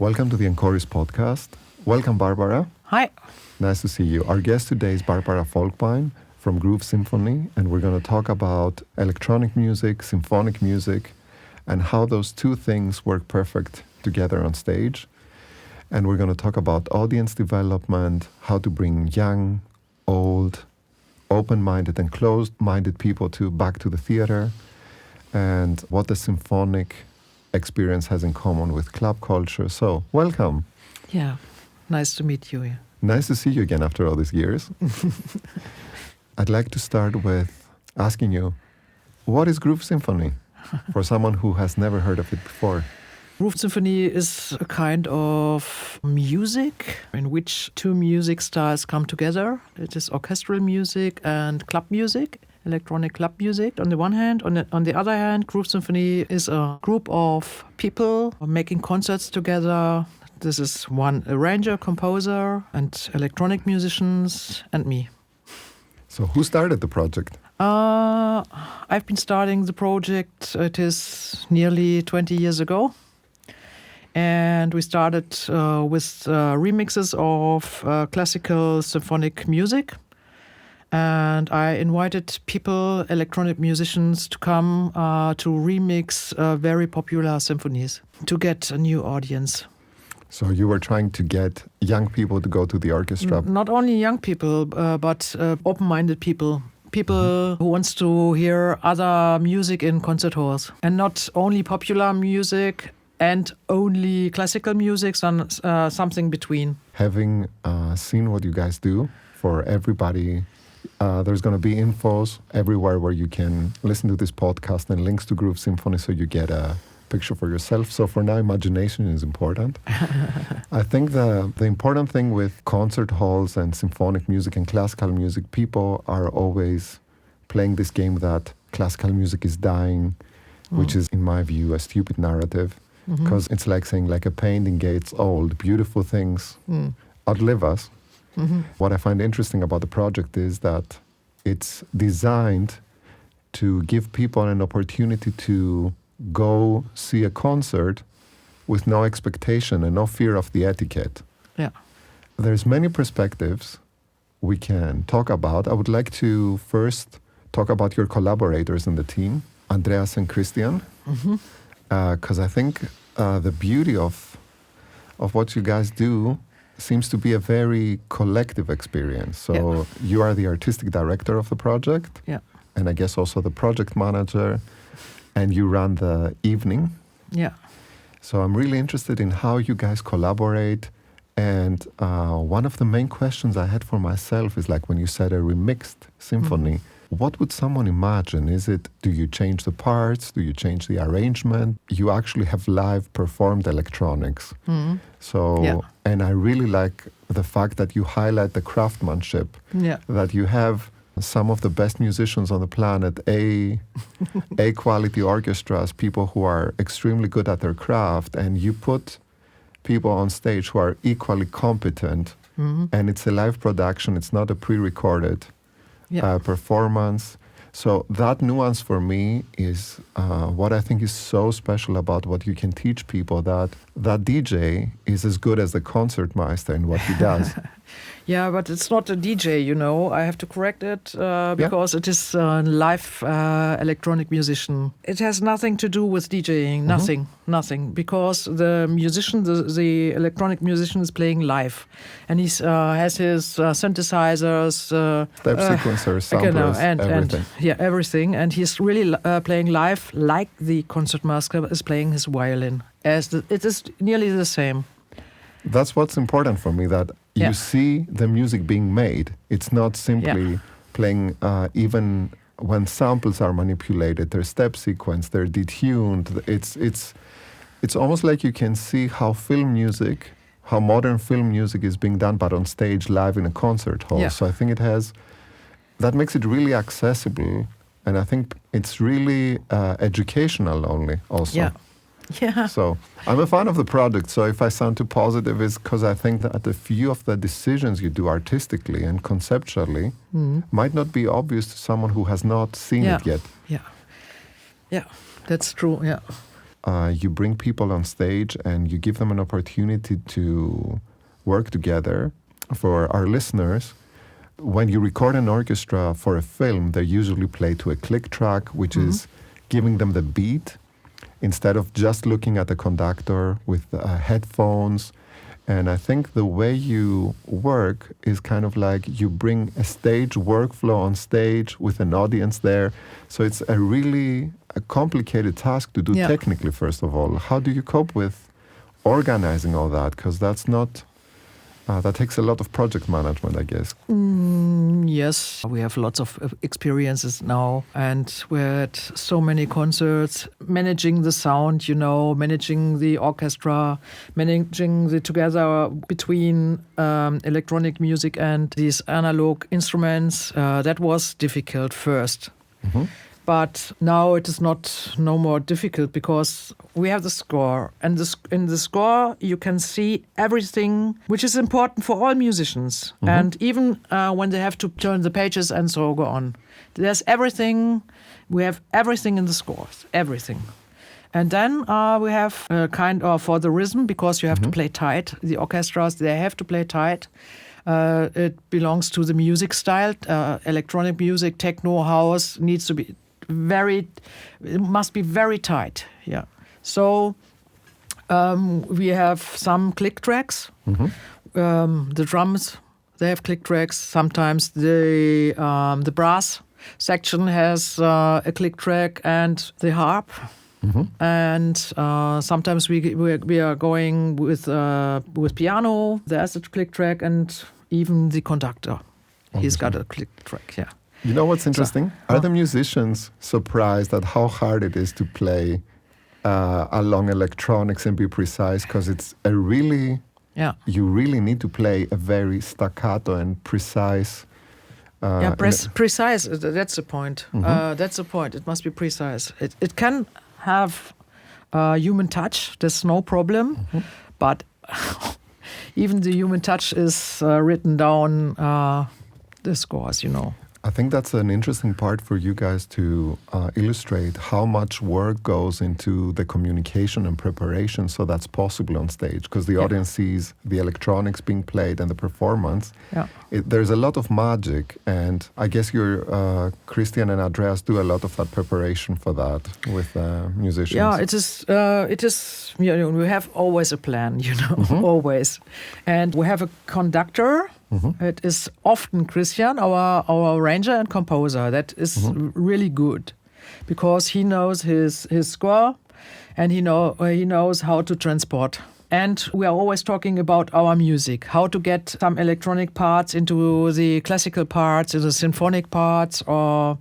Welcome to the Enchoris Podcast. Welcome, Barbara. Hi. Nice to see you. Our guest today is Barbara Volkwein from Groove Symphony, and we're going to talk about electronic music, symphonic music, and how those two things work perfect together on stage. And we're going to talk about audience development, how to bring young, old, open-minded and closed-minded people back to the theater, and what the symphonic experience has in common with club culture. So, welcome. Yeah, nice to meet you. Nice to see you again after all these years. I'd like to start with asking you, what is Groove Symphony for someone who has never heard of it before? Groove Symphony is a kind of music in which two music styles come together. It is orchestral music and club music, electronic club music on the one hand. On the other hand, Groove Symphony is a group of people making concerts together. This is one arranger, composer, and electronic musicians, and me. So who started the project? I've been starting the project, it is nearly 20 years ago. And we started with remixes of classical symphonic music. And I invited people, electronic musicians, to come to remix very popular symphonies to get a new audience. So you were trying to get young people to go to the orchestra? Not only young people, but open-minded people. People who wants to hear other music in concert halls. And not only popular music and only classical music, something between. Having seen what you guys do for everybody, there's going to be infos everywhere where you can listen to this podcast and links to Groove Symphony so you get a picture for yourself. So for now, imagination is important. I think the important thing with concert halls and symphonic music and classical music, people are always playing this game that classical music is dying, which is, in my view, a stupid narrative. Because it's like saying, like a painting gets old, beautiful things outlive us. What I find interesting about the project is that it's designed to give people an opportunity to go see a concert with no expectation and no fear of the etiquette. Yeah. There's many perspectives we can talk about. I would like to first talk about your collaborators in the team, Andreas and Christian. Because I think the beauty of what you guys do seems to be a very collective experience. So you are the artistic director of the project, and I guess also the project manager, and you run the evening. Yeah. So I'm really interested in how you guys collaborate. And one of the main questions I had for myself is like when you said a remixed symphony, what would someone imagine? Do you change the parts? Do you change the arrangement? You actually have live performed electronics. So, and I really like the fact that you highlight the craftsmanship, that you have some of the best musicians on the planet, A-quality orchestras, people who are extremely good at their craft, and you put people on stage who are equally competent, and it's a live production, it's not a pre-recorded performance. So that nuance for me is what I think is so special about what you can teach people, that DJ is as good as the concertmeister in what he does. Yeah, but it's not a DJ, I have to correct it because it is a live electronic musician. It has nothing to do with DJing, nothing. Because the musician, the electronic musician is playing live. And he has his synthesizers. Step sequencers, samplers, everything. Everything. And he's really playing live like the concertmaster is playing his violin. It is nearly the same. That's what's important for me, that you see the music being made. It's not simply playing, even when samples are manipulated, their step sequence, they're detuned. It's almost like you can see how modern film music is being done, but on stage live in a concert hall. Yeah. So I think that makes it really accessible, and I think it's really educational also. Yeah. Yeah. So I'm a fan of the project. So if I sound too positive, it's because I think that a few of the decisions you do artistically and conceptually might not be obvious to someone who has not seen it yet. Yeah, that's true. Yeah. you bring people on stage and you give them an opportunity to work together. For our listeners, when you record an orchestra for a film, they usually play to a click track, which is giving them the beat instead of just looking at the conductor with headphones. And I think the way you work is kind of like you bring a stage workflow on stage with an audience there. So it's a really complicated task to do technically, first of all. How do you cope with organizing all that? Because that's not... that takes a lot of project management, I guess. Yes, we have lots of experiences now, and we had so many concerts, managing the sound, managing the orchestra, managing the together between electronic music and these analog instruments. That was difficult first. But now it is no more difficult because we have the score. And in the score, you can see everything which is important for all musicians. And even when they have to turn the pages and so go on. There's everything. We have everything in the scores. Everything. And then we have kind of for the rhythm, because you have to play tight. The orchestras, they have to play tight. It belongs to the music style. Electronic music, techno, house needs to be... it must be very tight. Yeah. So we have some click tracks. The drums, they have click tracks. Sometimes the brass section has a click track and the harp. And sometimes we are going with piano. There's a click track, and even the conductor, he's got a click track. Yeah. You know what's interesting? Are the musicians surprised at how hard it is to play along electronics and be precise? Because it's a really, you really need to play a very staccato and precise. Precise. That's the point. That's the point. It must be precise. It can have human touch. There's no problem, but even the human touch is written down. The scores, I think that's an interesting part for you guys to illustrate how much work goes into the communication and preparation so that's possible on stage, because the audience sees the electronics being played and the performance. There's a lot of magic, and I guess Christian and Andreas do a lot of that preparation for that with musicians. Yeah, it is. We have always a plan, always, and we have a conductor. It is often Christian, our arranger and composer. That is really good, because he knows his score, and he knows how to transport. And we are always talking about our music, how to get some electronic parts into the classical parts, into the symphonic parts, or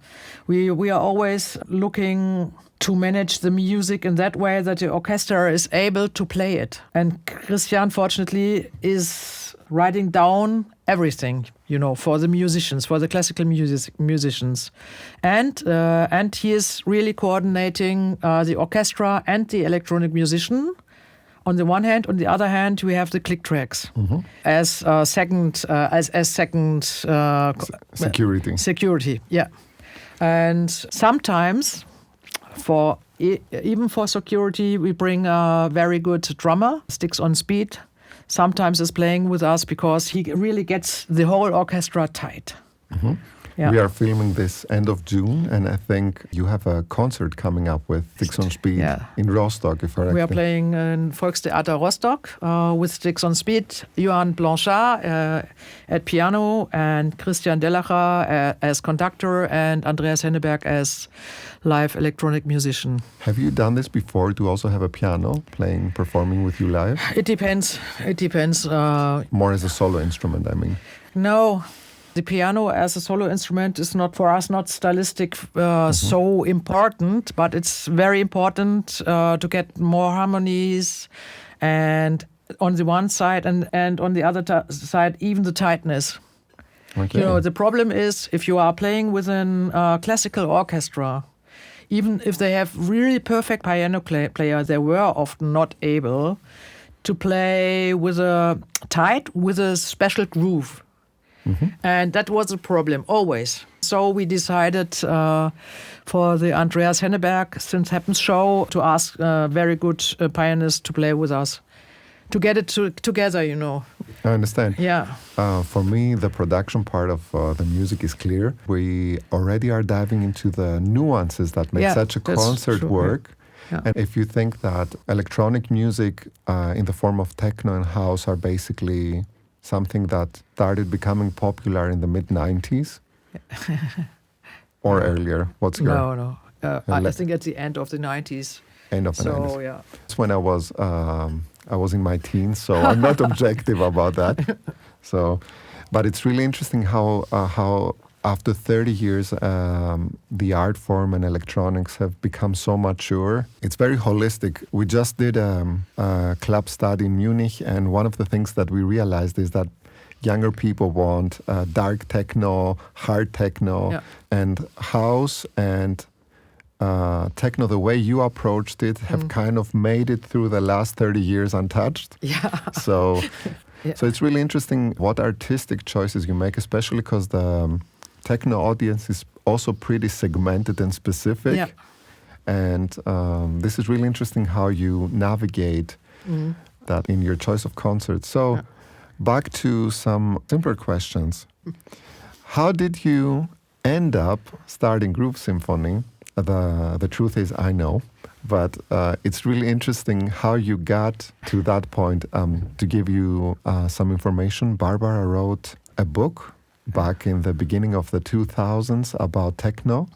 we are always looking to manage the music in that way that the orchestra is able to play it. And Christian, fortunately, is writing down everything, for the musicians, for the classical musicians. And he is really coordinating the orchestra and the electronic musician. On the one hand, on the other hand, we have the click tracks as second security. Security, yeah. And sometimes, even for security, we bring a very good drummer, Sticks on Speed. Sometimes is playing with us because he really gets the whole orchestra tight. Yeah. We are filming this end of June, and I think you have a concert coming up with Sticks on Speed in Rostock, if I We are playing in Volkstheater Rostock with Sticks on Speed, Johann Blanchard at piano, and Christian Dellacher as conductor, and Andreas Henneberg as live electronic musician. Have you done this before? To also have a piano performing with you live? It depends. More as a solo instrument, I mean. No. The piano as a solo instrument is not stylistic so important, but it's very important to get more harmonies, and on the one side and on the other side even the tightness. Okay. The problem is if you are playing with a classical orchestra, even if they have really perfect piano player, they were often not able to play with a special groove. And that was a problem, always. So we decided for the Andreas Henneberg Synth Happens show to ask very good pianists to play with us, to get it together, you know. I understand. Yeah. For me, the production part of the music is clear. We already are diving into the nuances that make such a concert work. Yeah. And if you think that electronic music in the form of techno and house are basically something that started becoming popular in the mid-90s or earlier, what's your... No. I think at the end of the 90s. End of the 90s. So, yeah. That's when I was in my teens, so I'm not objective about that. So, but it's really interesting how after 30 years, the art form and electronics have become so mature. It's very holistic. We just did a club study in Munich, and one of the things that we realized is that younger people want dark techno, hard techno, and house and techno, the way you approached it, have kind of made it through the last 30 years untouched. Yeah. So it's really interesting what artistic choices you make, especially because the techno audience is also pretty segmented and specific. Yeah. And this is really interesting how you navigate that in your choice of concerts. So back to some simpler questions. How did you end up starting Groove Symphony? The truth is, I know, but it's really interesting how you got to that point. To give you some information, Barbara wrote a book back in the beginning of the 2000s about techno.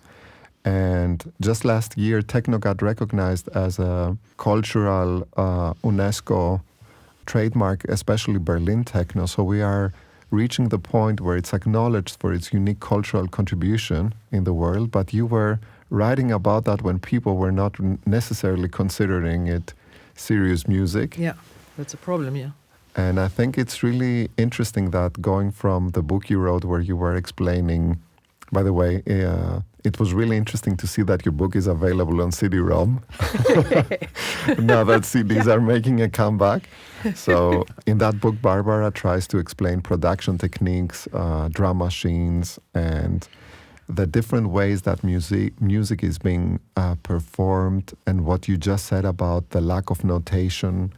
And just last year, techno got recognized as a cultural UNESCO trademark, especially Berlin techno. So we are reaching the point where it's acknowledged for its unique cultural contribution in the world. But you were writing about that when people were not necessarily considering it serious music. Yeah, that's a problem, yeah. And I think it's really interesting that going from the book you wrote where you were explaining, by the way, it was really interesting to see that your book is available on CD-ROM. Now that CDs are making a comeback. So in that book, Barbara tries to explain production techniques, drum machines, and the different ways that music is being performed, and what you just said about the lack of notation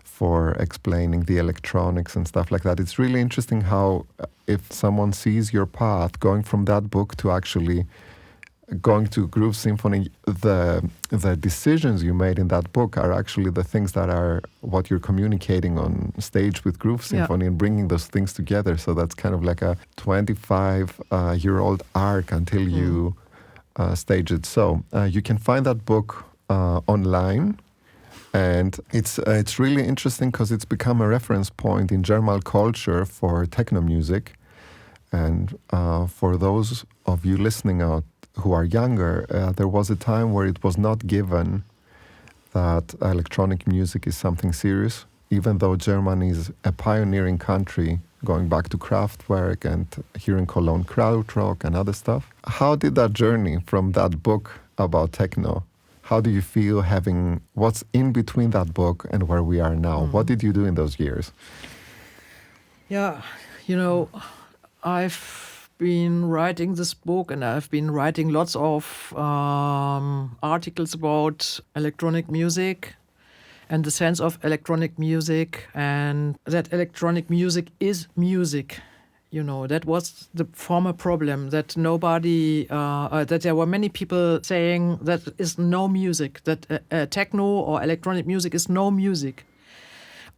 for explaining the electronics and stuff like that. It's really interesting how if someone sees your path going from that book to actually going to Groove Symphony, the decisions you made in that book are actually the things that are what you're communicating on stage with Groove Symphony and bringing those things together. So that's kind of like a 25-year-old arc until you stage it. So you can find that book online. And it's really interesting because it's become a reference point in German culture for techno music. And for those of you listening out who are younger, there was a time where it was not given that electronic music is something serious, even though Germany is a pioneering country going back to Kraftwerk and here in Cologne, krautrock and other stuff. How did that journey from that book about techno, how do you feel having what's in between that book and where we are now? What did you do in those years? Yeah, I've been writing this book and I've been writing lots of articles about electronic music and the sense of electronic music, and that electronic music is music. That was the former problem, that nobody, that there were many people saying that is no music, that techno or electronic music is no music.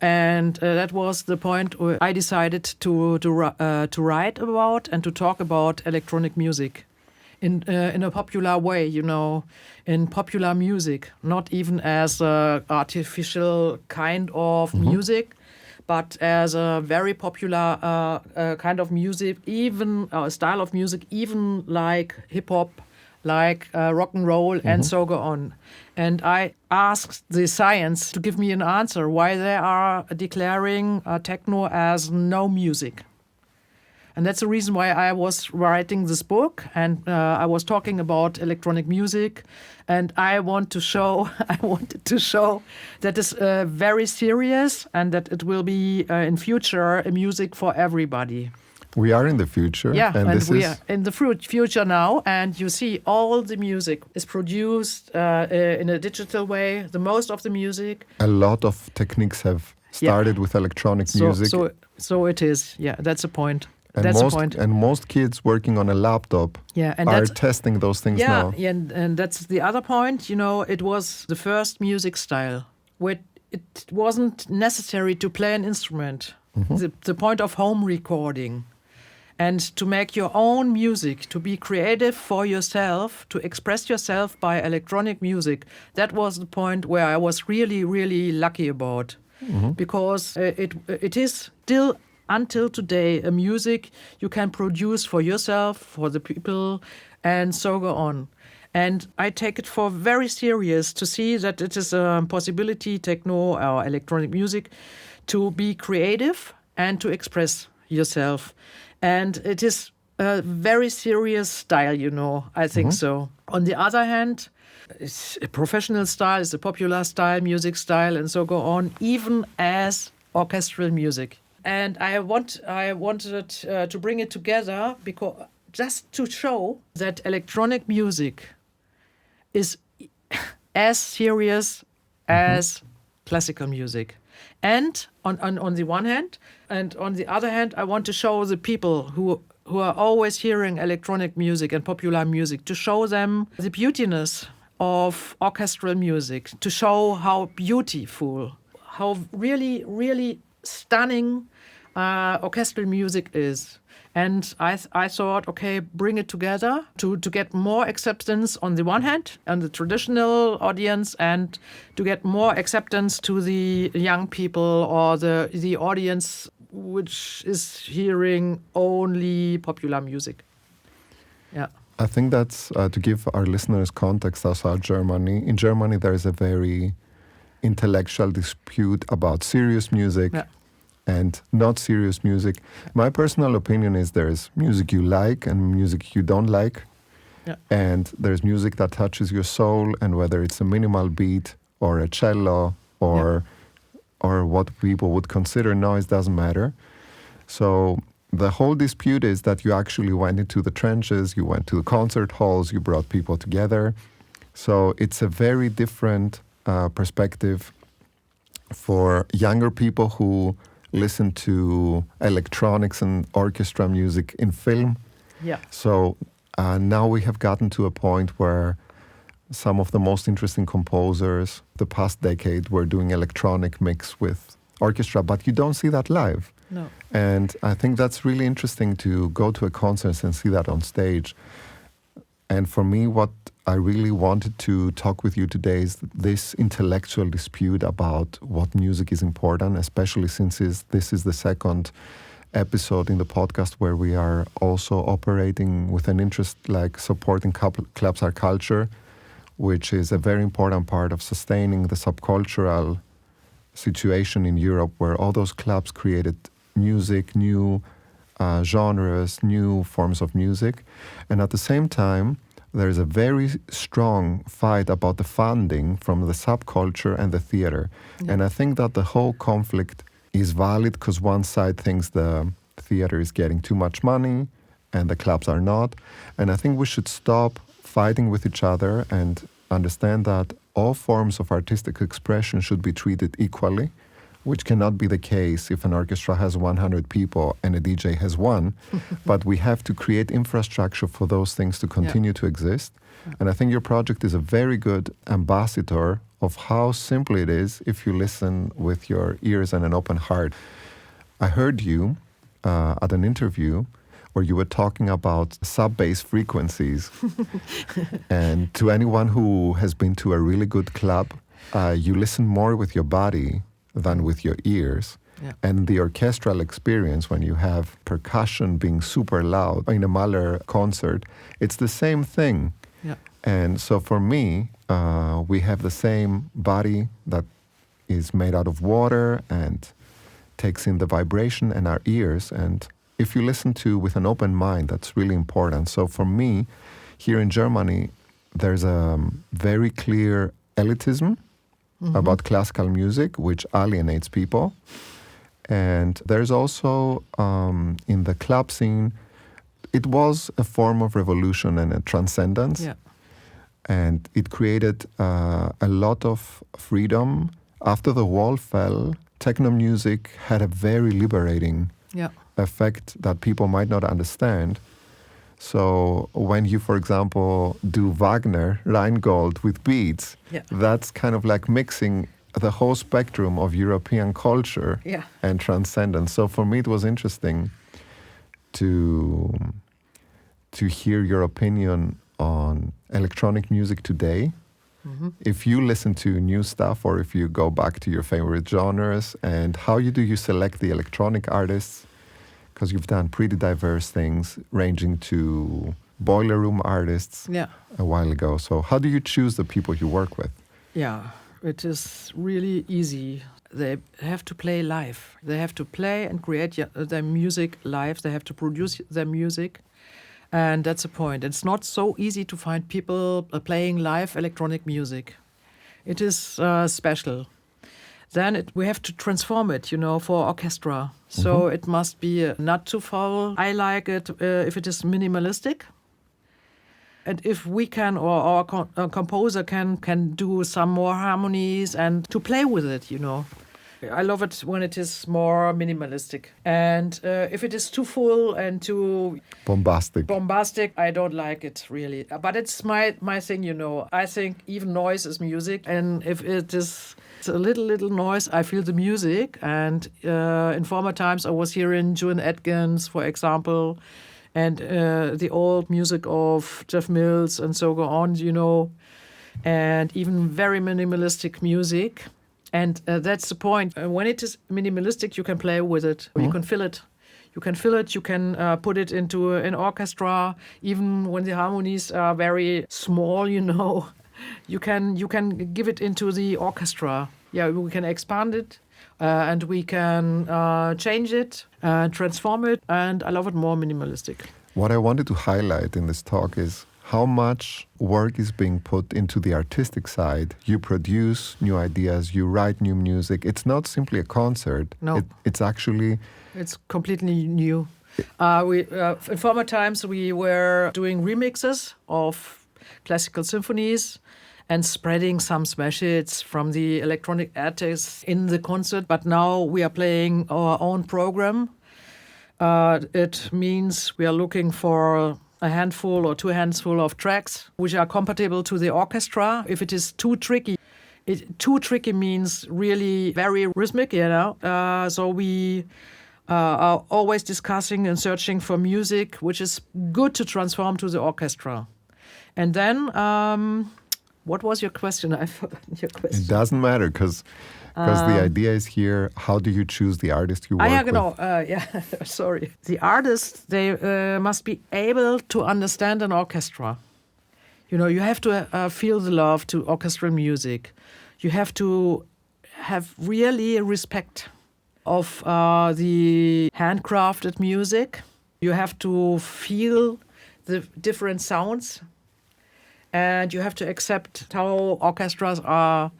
And that was the point where I decided to write about and to talk about electronic music in a popular way, in popular music, not even as a artificial kind of music, but as a very popular kind of music, even style of music, even like hip hop, like rock and roll, and so go on. And I asked the science to give me an answer why they are declaring techno as no music. And that's the reason why I was writing this book, and I was talking about electronic music, and I wanted to show that it's very serious and that it will be in future a music for everybody. We are in the future. Yeah, and this we is are in the future now, and you see all the music is produced in a digital way, the most of the music. a lot of techniques have started with electronic music. So it is, yeah, that's the point. And that's the point. And most kids working on a laptop are testing those things now. Yeah, and that's the other point. You know, it was the first music style where it wasn't necessary to play an instrument. The point of home recording and to make your own music, to be creative for yourself, to express yourself by electronic music. That was the point where I was really, really lucky about. Because it is still until today a music you can produce for yourself, for the people, and so go on. And I take it for very serious to see that it is a possibility, techno or electronic music, to be creative and to express yourself. And it is a very serious style, you know, I think so. On the other hand, it's a professional style, it's a popular style, music style, and so go on, even as orchestral music. And I wanted to bring it together because just to show that electronic music is as serious as classical music. And on the one hand, and on the other hand, I want to show the people who are always hearing electronic music and popular music, to show them the beautiness of orchestral music, to show how beautiful, how really, really stunning orchestral music is. And I thought, okay, bring it together to get more acceptance on the one hand, on the traditional audience, and to get more acceptance to the young people or the audience which is hearing only popular music. Yeah. I think that's to give our listeners context outside Germany. In Germany, there is a very intellectual dispute about serious music and not serious music. My personal opinion is there's music you like and music you don't like. Yeah. And there's music that touches your soul, and whether it's a minimal beat or a cello or what people would consider noise, doesn't matter. So the whole dispute is that you actually went into the trenches, you went to the concert halls, you brought people together. So it's a very different perspective for younger people who listen to electronics and orchestra music in film. Yeah. So now we have gotten to a point where some of the most interesting composers the past decade were doing electronic mix with orchestra, but you don't see that live. No. And I think that's really interesting to go to a concert and see that on stage. And for me, what I really wanted to talk with you today is this intellectual dispute about what music is important, especially since this is the second episode in the podcast where we are also operating with an interest like supporting clubs art culture, which is a very important part of sustaining the subcultural situation in Europe, where all those clubs created music, new genres, new forms of music. And at the same time, there is a very strong fight about the funding from the subculture and the theater. Yeah. And I think that the whole conflict is valid because one side thinks the theater is getting too much money and the clubs are not. And I think we should stop fighting with each other and understand that all forms of artistic expression should be treated equally, which cannot be the case if an orchestra has 100 people and a DJ has one. But we have to create infrastructure for those things to continue to exist. And I think your project is a very good ambassador of how simple it is if you listen with your ears and an open heart. I heard you at an interview where you were talking about sub-bass frequencies. And to anyone who has been to a really good club, you listen more with your body than with your ears. Yeah. And the orchestral experience, when you have percussion being super loud in a Mahler concert, it's the same thing. Yeah. And so for me, we have the same body that is made out of water and takes in the vibration, and our ears. And if you listen to with an open mind, that's really important. So for me, here in Germany, there's a very clear elitism about classical music, which alienates people. And there's also, in the club scene, it was a form of revolution and a transcendence. Yeah. And it created a lot of freedom. After the wall fell, techno music had a very liberating effect that people might not understand. So when you, for example, do Wagner, Rheingold with beats, that's kind of like mixing the whole spectrum of European culture and transcendence. So for me, it was interesting to hear your opinion on electronic music today. Mm-hmm. If you listen to new stuff or if you go back to your favorite genres, and how do you select the electronic artists? Because you've done pretty diverse things, ranging to boiler room artists a while ago. So how do you choose the people you work with? Yeah, it is really easy. They have to play live. They have to play and create their music live. They have to produce their music. And that's the point. It's not so easy to find people playing live electronic music. It is special. Then we have to transform it, for orchestra. So it must be not too foul. I like it if it is minimalistic. And if we can, or our composer can do some more harmonies and to play with it, I love it when it is more minimalistic. And if it is too full and too bombastic, I don't like it really. But it's my thing, I think even noise is music. And if it's a little noise, I feel the music. And in former times, I was hearing Julian Atkins, for example, and the old music of Jeff Mills and so on, and even very minimalistic music. And that's the point. When it is minimalistic, you can play with it. Mm-hmm. You can fill it. You can put it into an orchestra. Even when the harmonies are very small, you can give it into the orchestra. Yeah, we can expand it, and we can change it, transform it, and I love it more minimalistic. What I wanted to highlight in this talk is how much work is being put into the artistic side. You produce new ideas, you write new music. It's not simply a concert. No. It's completely new. In former times, we were doing remixes of classical symphonies and spreading some smash hits from the electronic artists in the concert. But now we are playing our own program. It means we are looking for a handful or two handfuls of tracks which are compatible to the orchestra. If it is too tricky, means really very rhythmic, so we are always discussing and searching for music which is good to transform to the orchestra. And then, what was your question? I forgot your question. It doesn't matter because the idea is here. How do you choose the artist you work with? Sorry. The artists, they must be able to understand an orchestra. You have to feel the love to orchestral music. You have to have really respect of the handcrafted music. You have to feel the different sounds. And you have to accept how orchestras are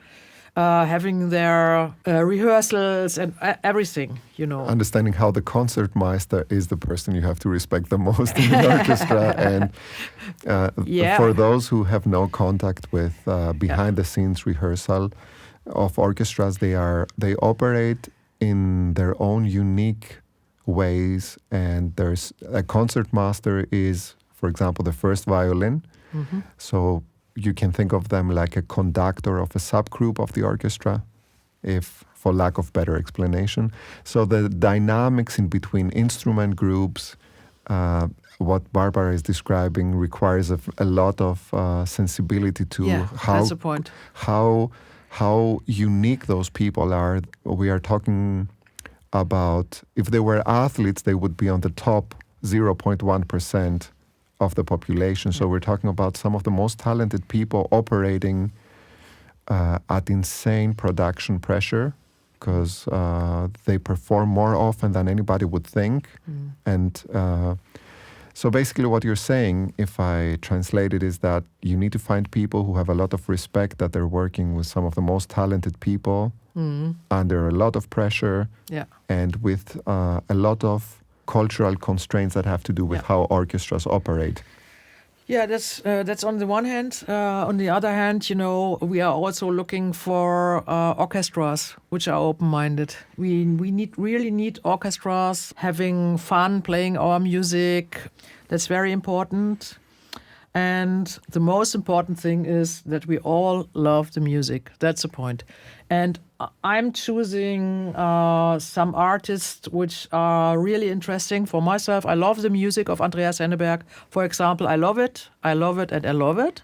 having their rehearsals and everything, Understanding how the concertmeister is the person you have to respect the most in an orchestra. And for those who have no contact with behind-the-scenes rehearsal of orchestras, they operate in their own unique ways. And there's a concertmaster is, for example, the first violin. Mm-hmm. So you can think of them like a conductor of a subgroup of the orchestra, if for lack of better explanation. So the dynamics in between instrument groups, what Barbara is describing, requires a lot of sensibility to that's the point. How unique those people are. We are talking about, if they were athletes, they would be on the top 0.1% of the population. So we're talking about some of the most talented people operating at insane production pressure, because they perform more often than anybody would think. And So basically what you're saying, if I translate it, is that you need to find people who have a lot of respect, that they're working with some of the most talented people under a lot of pressure and with a lot of cultural constraints that have to do with how orchestras operate. Yeah, that's on the one hand. On the other hand, we are also looking for orchestras which are open-minded. We really need orchestras having fun playing our music. That's very important. And the most important thing is that we all love the music. That's the point. And I'm choosing some artists which are really interesting for myself. I love the music of Andreas Henneberg. For example, I love it, and I love it.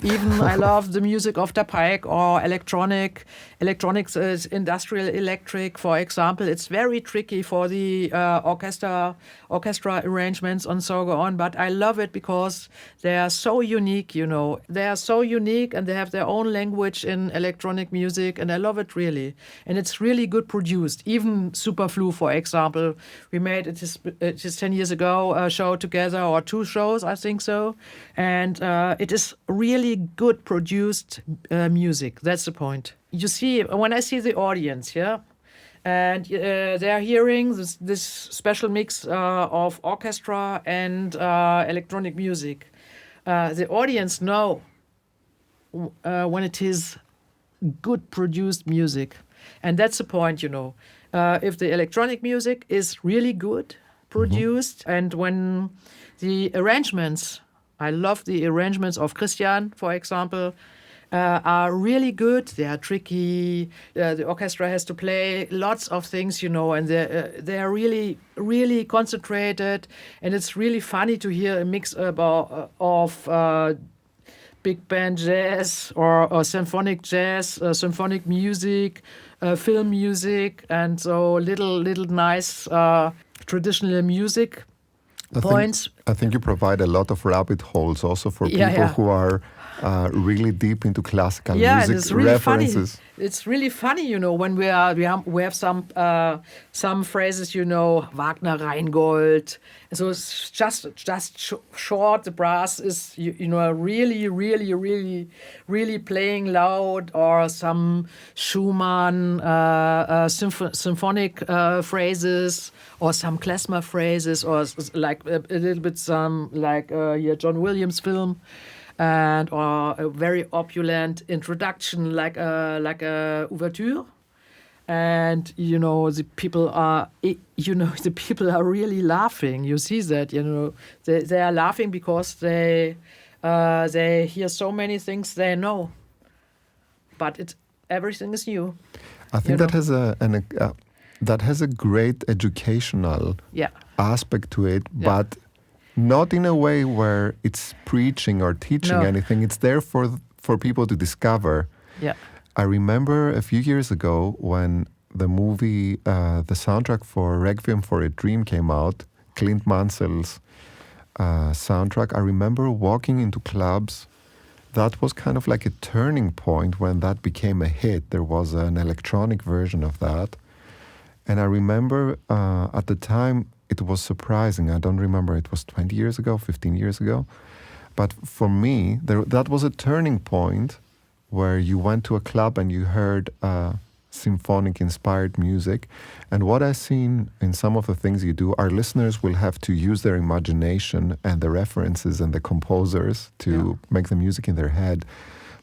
Even I love the music of Der Pike or electronics is industrial electric, for example. It's very tricky for the orchestra arrangements and so on, but I love it because they are so unique, They are so unique and they have their own language in electronic music, and I love it really. And it's really good produced. Even Superflu, for example, we made it just 10 years ago a show together, or 2 shows, I think so. And it is really good produced music. That's the point. You see, when I see the audience, and they are hearing this special mix of orchestra and electronic music, the audience know when it is good produced music. And that's the point, If the electronic music is really good produced, and when the arrangements, I love the arrangements of Christian, for example, are really good. They are tricky. The orchestra has to play lots of things, and they are really, really concentrated. And it's really funny to hear a mix of big band jazz or symphonic jazz, symphonic music, film music, and so little nice traditional music points. I think you provide a lot of rabbit holes also for people who are really deep into classical music it's really references. Funny. It's really funny, when we have some phrases, Wagner, Rheingold. So it's just short. The brass is really, really, really, really playing loud, or some Schumann symphonic phrases, or some klezmer phrases, or like a little bit some like John Williams film. Or a very opulent introduction, like a ouverture, and the people are really laughing. You see that, they are laughing because they hear so many things they know, but everything is new. I think that has a great educational aspect to it, but not in a way where it's preaching or teaching anything. It's there for people to discover. Yeah. I remember a few years ago when the movie, the soundtrack for Requiem for a Dream came out, Clint Mansell's soundtrack. I remember walking into clubs. That was kind of like a turning point when that became a hit. There was an electronic version of that. And I remember at the time, it was surprising. I don't remember, it was 20 years ago, 15 years ago. But for me, that was a turning point where you went to a club and you heard symphonic-inspired music. And what I've seen in some of the things you do, our listeners will have to use their imagination and the references and the composers to make the music in their head.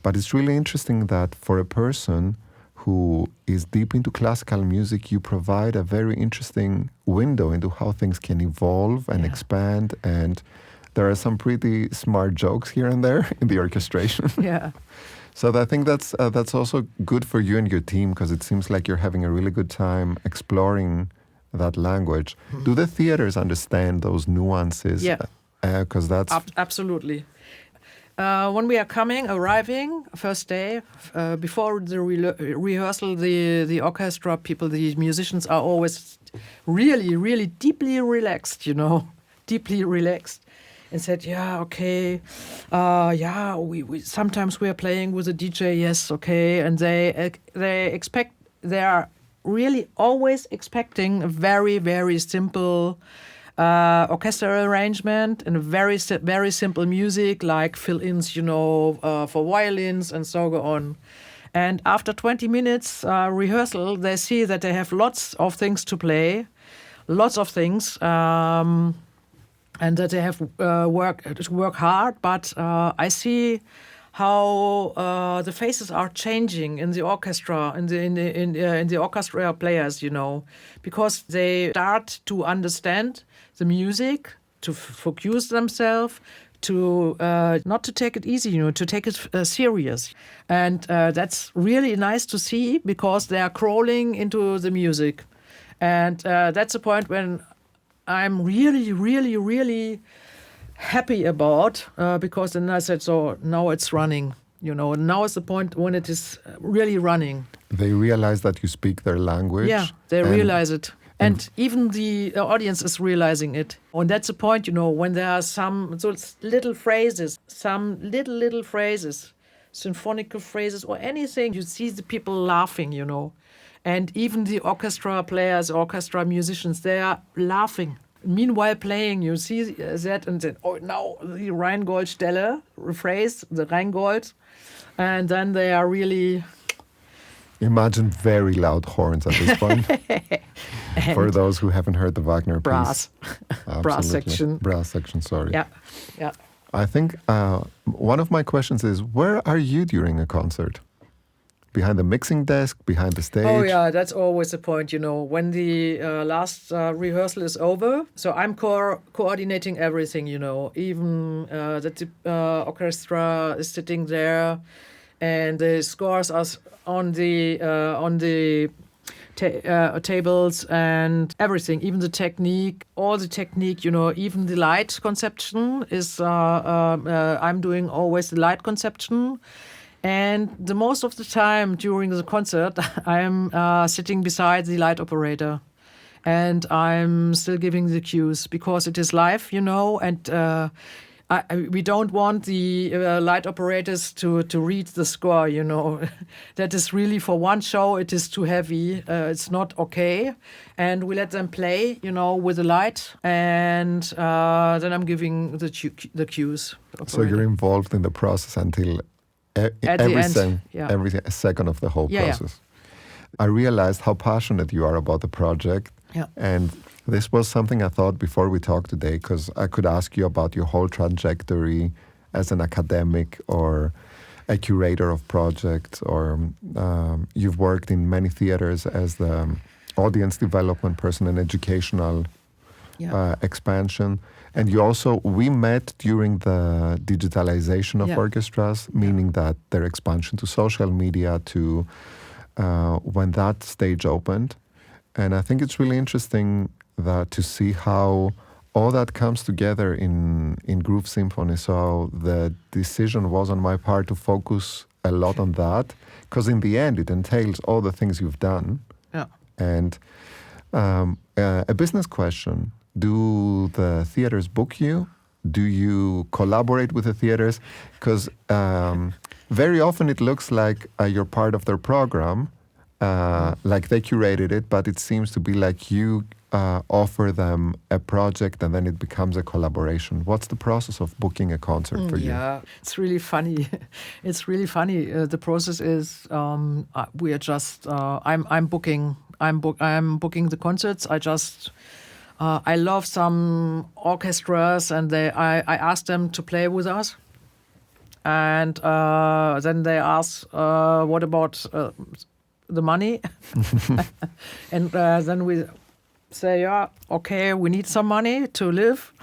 But it's really interesting that for a person who is deep into classical music, you provide a very interesting window into how things can evolve and expand. And there are some pretty smart jokes here and there in the orchestration. Yeah. So I think that's also good for you and your team, because it seems like you're having a really good time exploring that language. Mm-hmm. Do the theaters understand those nuances? Yeah. Because that's... Absolutely. When we are arriving, first day, before the rehearsal, the orchestra people, the musicians are always really, really deeply relaxed, deeply relaxed. And said, we sometimes we are playing with a DJ, yes, okay. And they are really always expecting a very, very simple orchestral arrangement and very very simple music like fill-ins, for violins and so on. And after 20 minutes rehearsal, they see that they have lots of things to play, lots of things, and that they have work hard. But I see how the faces are changing in the orchestra, in the orchestra players, because they start to understand the music, to focus themselves, to not to take it easy, to take it serious. And that's really nice to see because they are crawling into the music. And that's a point when I'm really, really, really happy about, because then I said, so now it's running. Now is the point when it is really running. They realize that you speak their language. Yeah, they realize it. And even the audience is realizing it. And that's the point, when there are some little phrases, little phrases, symphonic phrases or anything, you see the people laughing, And even the orchestra players, orchestra musicians, they are laughing. Meanwhile playing, you see that and then, now the Rheingold-Stelle phrase, the Rheingold. And then they are really... Imagine very loud horns at this point. For those who haven't heard the Wagner brass. piece. Brass section. Brass section, sorry. Yeah. I think one of my questions is, where are you during a concert? Behind the mixing desk, behind the stage? Oh, yeah, that's always the point, When the last rehearsal is over, so I'm coordinating everything, Even that the orchestra is sitting there and the scores are on the tables and everything, even the technique, all the technique, even the light conception is, I'm doing always the light conception. And the most of the time during the concert, I'm sitting beside the light operator. And I'm still giving the cues because it is live, and we don't want the light operators to read the score, That is really for one show, it is too heavy. It's not okay. And we let them play, with the light. And then I'm giving the cues. So you're involved in the process until every second of the whole process. Yeah. I realized how passionate you are about the project. Yeah. And this was something I thought before we talked today, because I could ask you about your whole trajectory as an academic or a curator of projects, or you've worked in many theaters as the audience development person and educational expansion. And we met during the digitalization of orchestras, meaning that their expansion to social media, to when that stage opened. And I think it's really interesting to see how all that comes together in Groove Symphony. So the decision was on my part to focus a lot on that, because in the end it entails all the things you've done. Yeah. And a business question. Do the theaters book you? Do you collaborate with the theaters? Because very often it looks like you're part of their program, like they curated it, but it seems to be like you offer them a project and then it becomes a collaboration. What's the process of booking a concert for you? Yeah, it's really funny. It's really funny. The process is we are just I'm booking the concerts. I love some orchestras, and I ask them to play with us. And then they ask, what about the money? And then we say, yeah, okay, we need some money to live.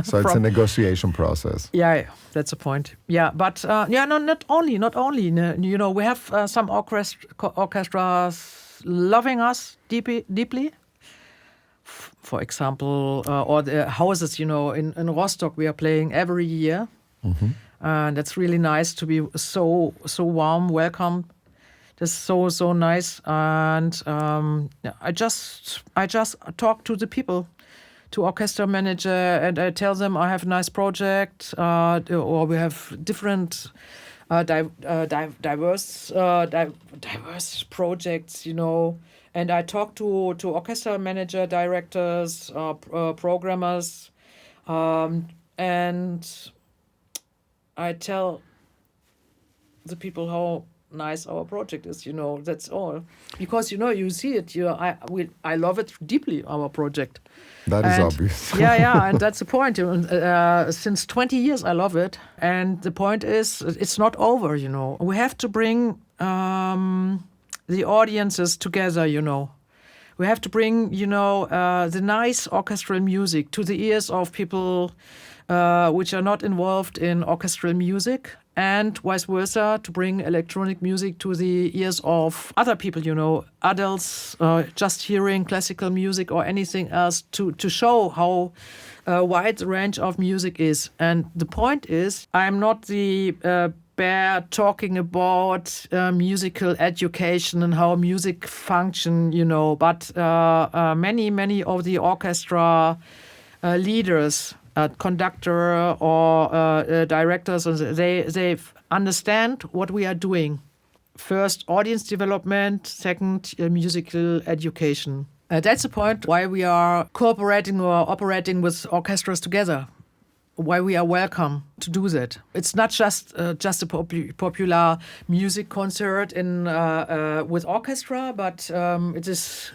So it's a negotiation process. Yeah, that's the point. Yeah, but not only. We have some orchestras loving us deeply. For example, or the houses, in Rostock, we are playing every year. Mm-hmm. And that's really nice to be so warm, welcome. That's so nice. And I just talk to the people, to orchestra manager, and I tell them I have a nice project, or we have different diverse projects, And I talk to orchestra manager, directors, programmers, and I tell the people how nice our project is. That's all. Because you see it. I love it deeply. Our project. That is obvious. yeah, and that's the point. Since 20 years, I love it, and the point is, it's not over. We have to bring the audiences together. We have to bring the nice orchestral music to the ears of people which are not involved in orchestral music, and vice versa, to bring electronic music to the ears of other people, adults just hearing classical music or anything else, to show how wide the range of music is. And the point is, I'm not the bear talking about musical education and how music function, but many of the orchestra leaders, conductor or directors, they understand what we are doing. First, audience development. Second, musical education. That's the point why we are cooperating or operating with orchestras together. Why we are welcome to do that. It's not just a popular music concert with orchestra, but it is.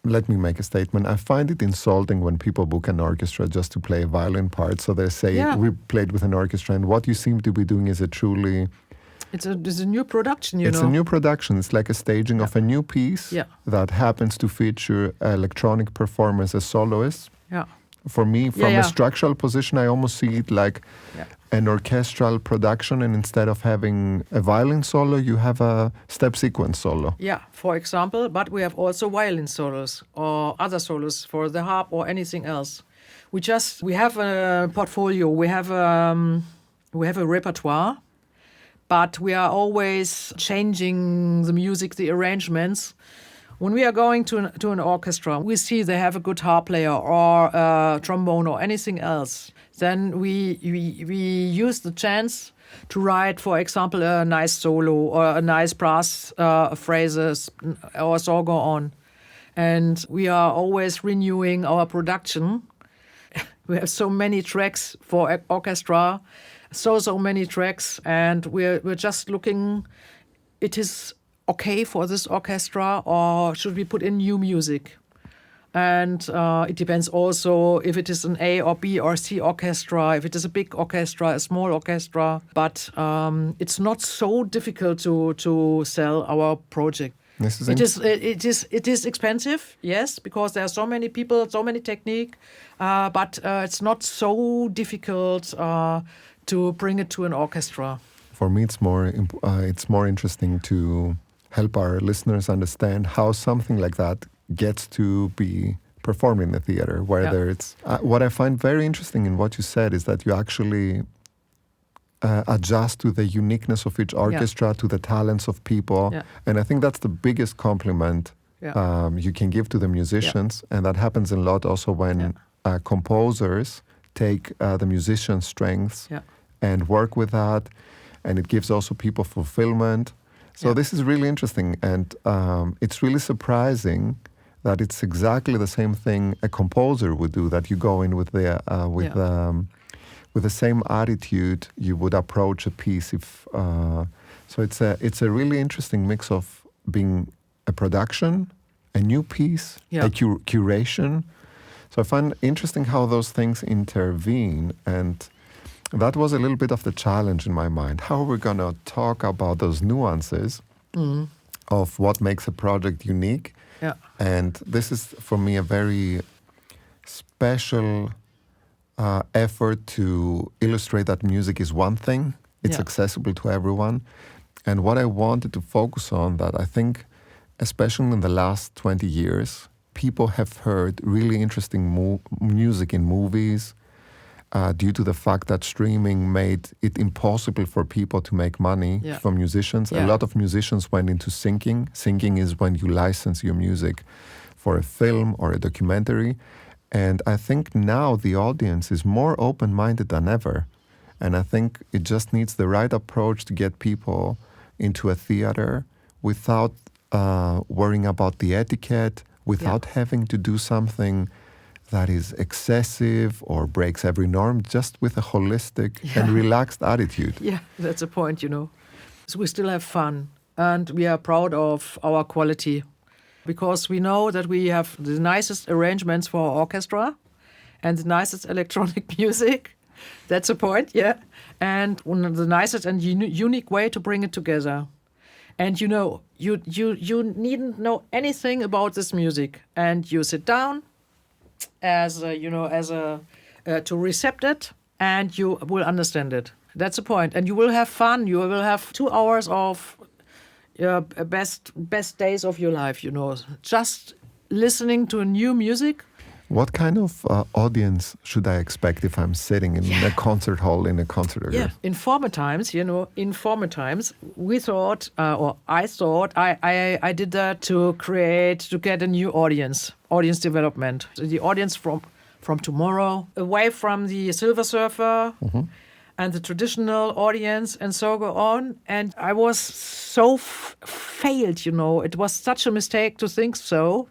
Let me make a statement. I find it insulting when people book an orchestra just to play a violin part. So they say, we played with an orchestra, and what you seem to be doing is a truly... It's a new production, It's a new production. It's like a staging of a new piece that happens to feature electronic performers as soloists. Yeah. For me, from a structural position, I almost see it like an orchestral production, and instead of having a violin solo, you have a step sequence solo. Yeah, for example, but we have also violin solos or other solos for the harp or anything else. We have a portfolio, we have a repertoire, but we are always changing the music, the arrangements. When we are going to an orchestra, we see they have a good harp player or trombone or anything else. Then we use the chance to write, for example, a nice solo or a nice brass phrases or so go on. And we are always renewing our production. We have so many tracks for orchestra, so many tracks, and we're just looking. It is okay for this orchestra, or should we put in new music? And it depends also if it is an A or B or C orchestra, if it is a big orchestra, a small orchestra. But it's not so difficult to sell our project. It is expensive, yes, because there are so many people, so many technique, but it's not so difficult to bring it to an orchestra. For me, it's more interesting to help our listeners understand how something like that gets to be performed in the theater. Whether it's what I find very interesting in what you said is that you actually adjust to the uniqueness of each orchestra, to the talents of people, and I think that's the biggest compliment you can give to the musicians, and that happens a lot also when composers take the musician's strengths and work with that, and it gives also people fulfillment. So this is really interesting, and it's really surprising that it's exactly the same thing a composer would do, that you go in with the same attitude you would approach a piece. So it's a really interesting mix of being a production, a new piece, a curation. So I find interesting how those things intervene, and that was a little bit of the challenge in my mind. How are we going to talk about those nuances of what makes a project unique? Yeah. And this is, for me, a very special effort to illustrate that music is one thing. It's accessible to everyone. And what I wanted to focus on, that I think, especially in the last 20 years, people have heard really interesting music in movies, due to the fact that streaming made it impossible for people to make money from musicians. A lot of musicians went into syncing. Syncing is when you license your music for a film or a documentary. And I think now the audience is more open-minded than ever. And I think it just needs the right approach to get people into a theater without worrying about the etiquette without having to do something that is excessive or breaks every norm, just with a holistic and relaxed attitude. Yeah, that's a point, So we still have fun and we are proud of our quality because we know that we have the nicest arrangements for our orchestra and the nicest electronic music. That's a point, yeah. And the nicest and unique way to bring it together. And you needn't know anything about this music, and you sit down to recept it, and you will understand it. That's the point, and you will have fun. You will have 2 hours of best days of your life. Just listening to new music. What kind of audience should I expect if I'm sitting in a concert hall in a concert area? Yeah, in former times, we thought, or I thought, I did that to get a new audience development. The audience from tomorrow, away from the silver surfer and the traditional audience and so go on. And I was so failed, It was such a mistake to think so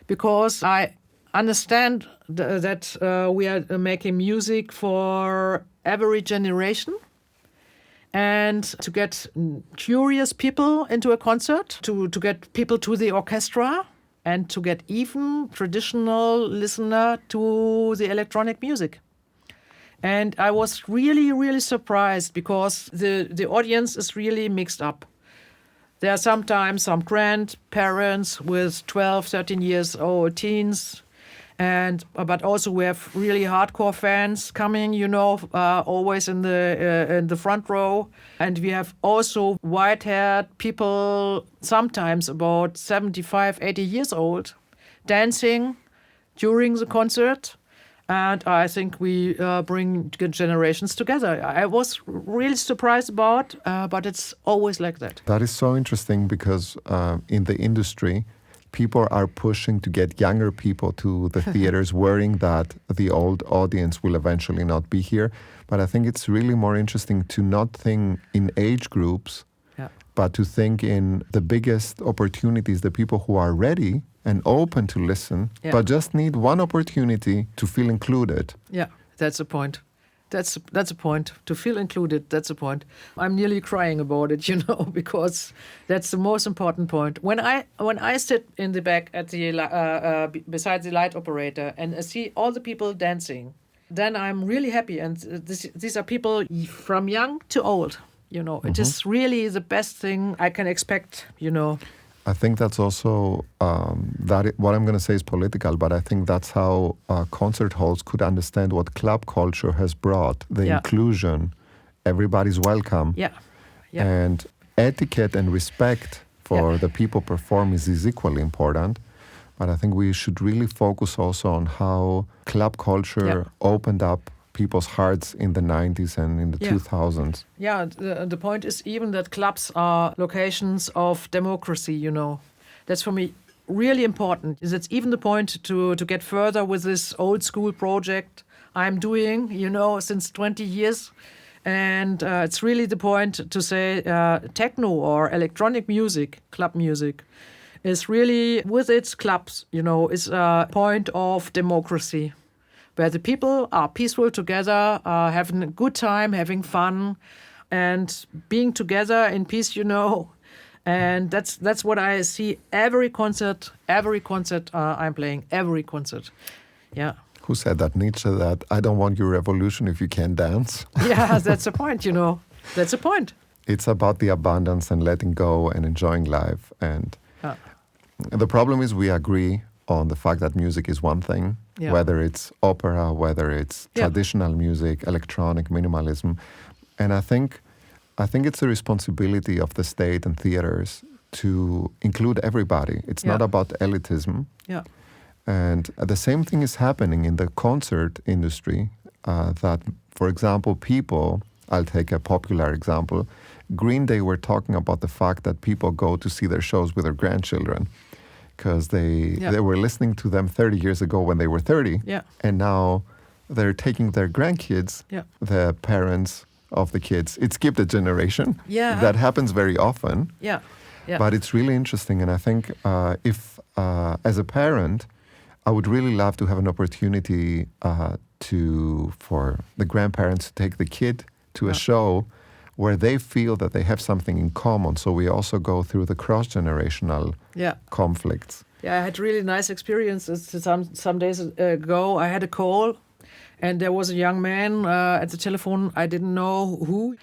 because I understand that we are making music for every generation and to get curious people into a concert, to get people to the orchestra and to get even traditional listener to the electronic music. And I was really, really surprised because the audience is really mixed up. There are sometimes some grandparents with 12, 13 years old teens, but also we have really hardcore fans coming, always in the front row, and we have also white-haired people, sometimes about 75, 80 years old, dancing during the concert, and I think we bring generations together. I was really surprised about, but it's always like that. That is so interesting because in the industry, people are pushing to get younger people to the theaters, worrying that the old audience will eventually not be here. But I think it's really more interesting to not think in age groups, but to think in the biggest opportunities, the people who are ready and open to listen, but just need one opportunity to feel included. Yeah, that's a point. That's a point. To feel included, that's a point. I'm nearly crying about it, because that's the most important point. When I sit in the back at the beside the light operator and I see all the people dancing, then I'm really happy. And these are people from young to old. It is really the best thing I can expect. I think that's also what I'm going to say is political, but I think that's how concert halls could understand what club culture has brought, the inclusion, everybody's welcome. And etiquette and respect for the people performing is equally important. But I think we should really focus also on how club culture opened up people's hearts in the 90s and in the 2000s. Yeah, the point is even that clubs are locations of democracy, That's for me really important. It's even the point to get further with this old school project I'm doing, since 20 years. And it's really the point to say techno or electronic music, club music, is really, with its clubs, is a point of democracy, where the people are peaceful together, having a good time, having fun, and being together in peace, And that's what I see every concert I'm playing, every concert. Yeah. Who said that? Nietzsche, that I don't want your revolution if you can't dance? Yeah, that's the point, That's the point. It's about the abundance and letting go and enjoying life. And the problem is we agree on the fact that music is one thing, whether it's opera, whether it's traditional music, electronic, minimalism. And I think it's the responsibility of the state and theaters to include everybody. It's not about elitism. Yeah. And the same thing is happening in the concert industry, that, for example, people, I'll take a popular example, Green Day were talking about the fact that people go to see their shows with their grandchildren because they were listening to them 30 years ago when they were 30. Yeah. And now they're taking their grandkids, the parents of the kids. It skipped a generation. Yeah. That happens very often. Yeah. Yeah. But it's really interesting. And I think if, as a parent, I would really love to have an opportunity for the grandparents to take the kid to a show where they feel that they have something in common. So we also go through the cross-generational conflicts. Yeah, I had really nice experiences. Some days ago, I had a call, and there was a young man at the telephone. I didn't know who.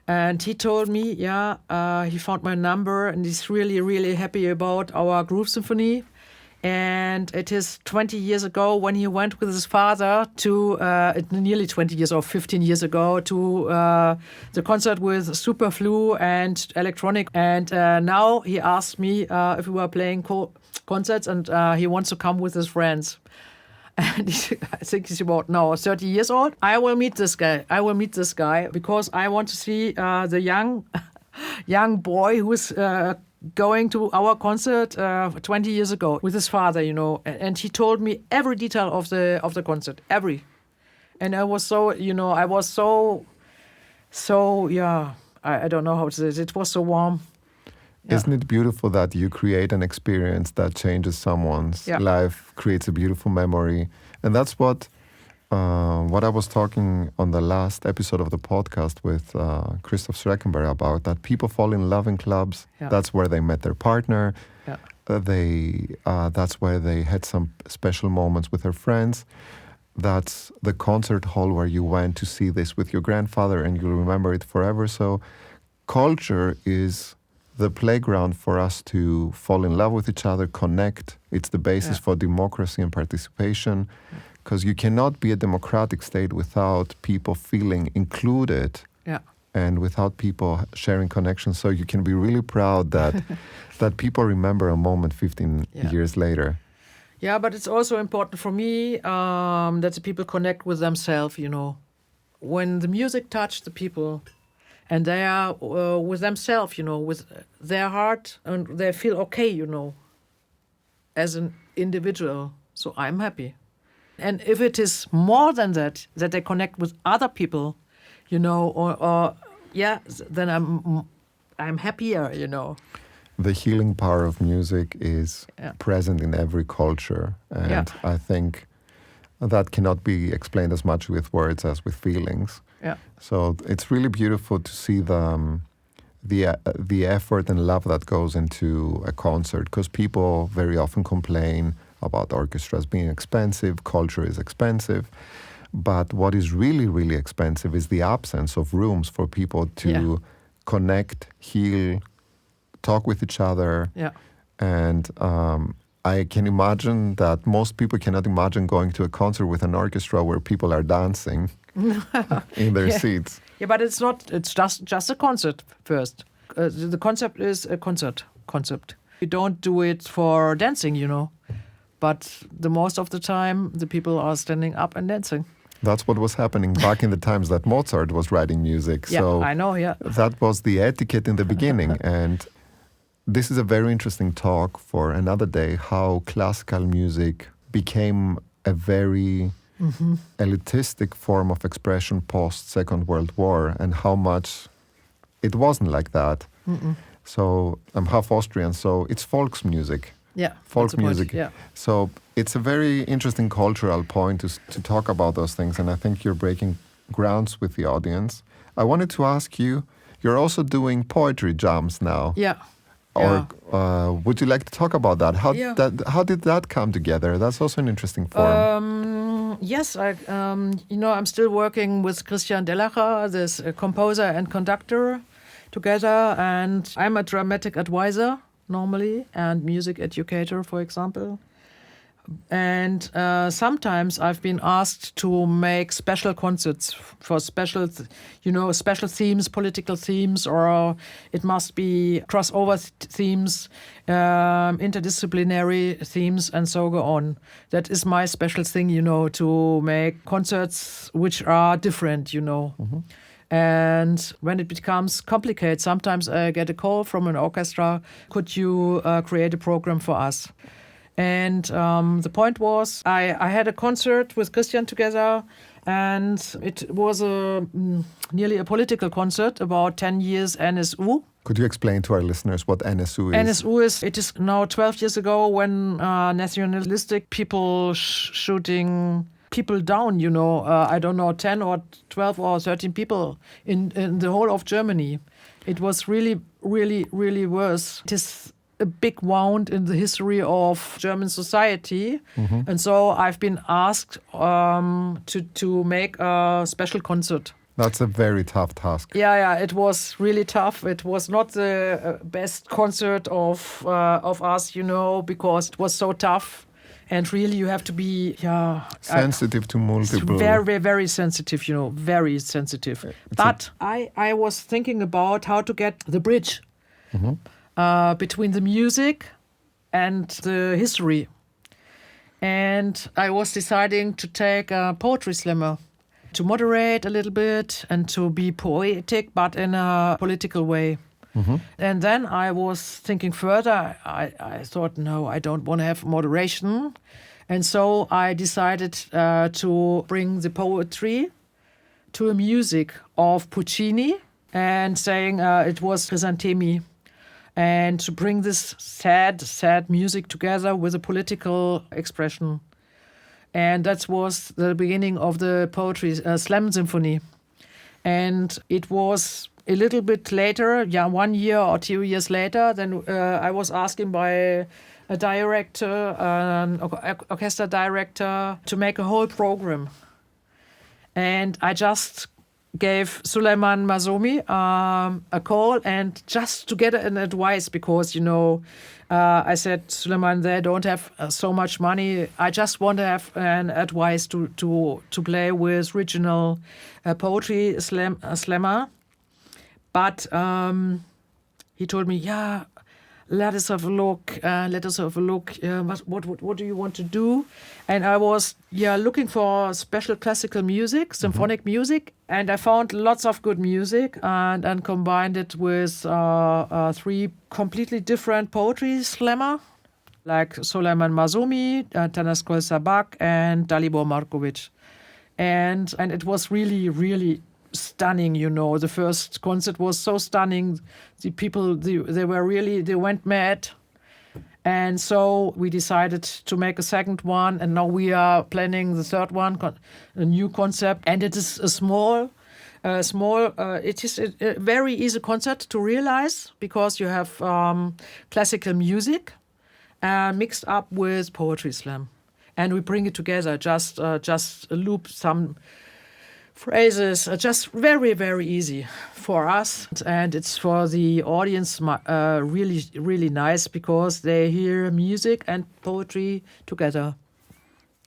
And he told me, he found my number, and he's really, really happy about our Groove Symphony. And it is 20 years ago when he went with his father to, nearly 20 years or 15 years ago, to the concert with Superflu and electronic. And now he asked me if we were playing concerts, and he wants to come with his friends. And I think he's about now 30 years old. I will meet this guy because I want to see the young boy who is going to our concert 20 years ago with his father, and he told me every detail of the concert, and I was so, I don't know how to say it. It was so warm. Yeah. Isn't it beautiful that you create an experience that changes someone's life, creates a beautiful memory? And that's what I was talking on the last episode of the podcast with Christoph Schreckenberg about, that people fall in love in clubs. Yeah. That's where they met their partner. Yeah. That's where they had some special moments with their friends. That's the concert hall where you went to see this with your grandfather and you'll remember it forever. So culture is the playground for us to fall in love with each other, connect. It's the basis for democracy and participation, because you cannot be a democratic state without people feeling included and without people sharing connections. So you can be really proud that that people remember a moment 15 years later. Yeah, but it's also important for me that the people connect with themselves, When the music touches the people, and they are with themselves, with their heart, and they feel okay, as an individual. So I'm happy. And if it is more than that they connect with other people, then I'm happier, The healing power of music is present in every culture. And I think that cannot be explained as much with words as with feelings. Yeah. So it's really beautiful to see the effort and love that goes into a concert, because people very often complain about orchestras being expensive, culture is expensive. But what is really, really expensive is the absence of rooms for people to connect, heal, talk with each other. Yeah. And I can imagine that most people cannot imagine going to a concert with an orchestra where people are dancing in their seats. Yeah, but it's not. It's just a concert first. The concept is a concept. You don't do it for dancing, But the most of the time, the people are standing up and dancing. That's what was happening back in the times that Mozart was writing music. Yeah, so I know, that was the etiquette in the beginning. And this is a very interesting talk for another day, how classical music became a very elitistic form of expression post-Second World War, and how much it wasn't like that. So I'm half Austrian, so it's Volksmusik. Yeah, folk music. Yeah. So it's a very interesting cultural point to talk about those things, and I think you're breaking grounds with the audience. I wanted to ask you, you're also doing poetry jams now. Yeah. Or would you like to talk about that? How did that come together? That's also an interesting form. Yes, I'm still working with Christian Dellacher, this composer and conductor, together, and I'm a dramatic advisor normally, and music educator, for example. And sometimes I've been asked to make special concerts for special themes, political themes, or it must be crossover themes, interdisciplinary themes, and so go on. That is my special thing, to make concerts which are different, Mm-hmm. And when it becomes complicated, sometimes I get a call from an orchestra, could you create a program for us? And the point was, I had a concert with Christian together, and it was nearly a political concert about 10 years NSU. Could you explain to our listeners what NSU is? NSU it is now 12 years ago when nationalistic people shooting people down, I don't know, 10 or 12 or 13 people in the whole of Germany. It was really, really, really worse. It is a big wound in the history of German society. Mm-hmm. And so I've been asked to make a special concert. That's a very tough task. Yeah, it was really tough. It was not the best concert of us, because it was so tough. And really, you have to be sensitive to multiple. Very, very sensitive, very sensitive. But I was thinking about how to get the bridge between the music and the history. And I was deciding to take a poetry slammer to moderate a little bit and to be poetic, but in a political way. Mm-hmm. And then I was thinking further. I thought, no, I don't want to have moderation. And so I decided to bring the poetry to a music of Puccini and saying it was Crisantemi. And to bring this sad music together with a political expression. And that was the beginning of the poetry slam symphony. And it was a little bit later, 1 year or 2 years later, then I was asking by a director, an orchestra director, to make a whole program. And I just gave Suleiman Mazoumi a call and just to get an advice because, I said, Suleiman, they don't have so much money. I just want to have an advice to play with regional poetry slammer. But he told me, let us have a look. What do you want to do? And I was looking for special classical music, symphonic music, and I found lots of good music and combined it with 3 completely different poetry slammer, like Suleiman Mazoumi, Tanas Kolsabak, and Dalibor Markovic. And it was really, really stunning, The first concert was so stunning. The people, they went mad. And so we decided to make a second one. And now we are planning the third one, a new concept. And it is it is a very easy concert to realize because you have classical music mixed up with poetry slam. And we bring it together, just loop some phrases, just very, very easy for us. And it's for the audience really, really nice because they hear music and poetry together.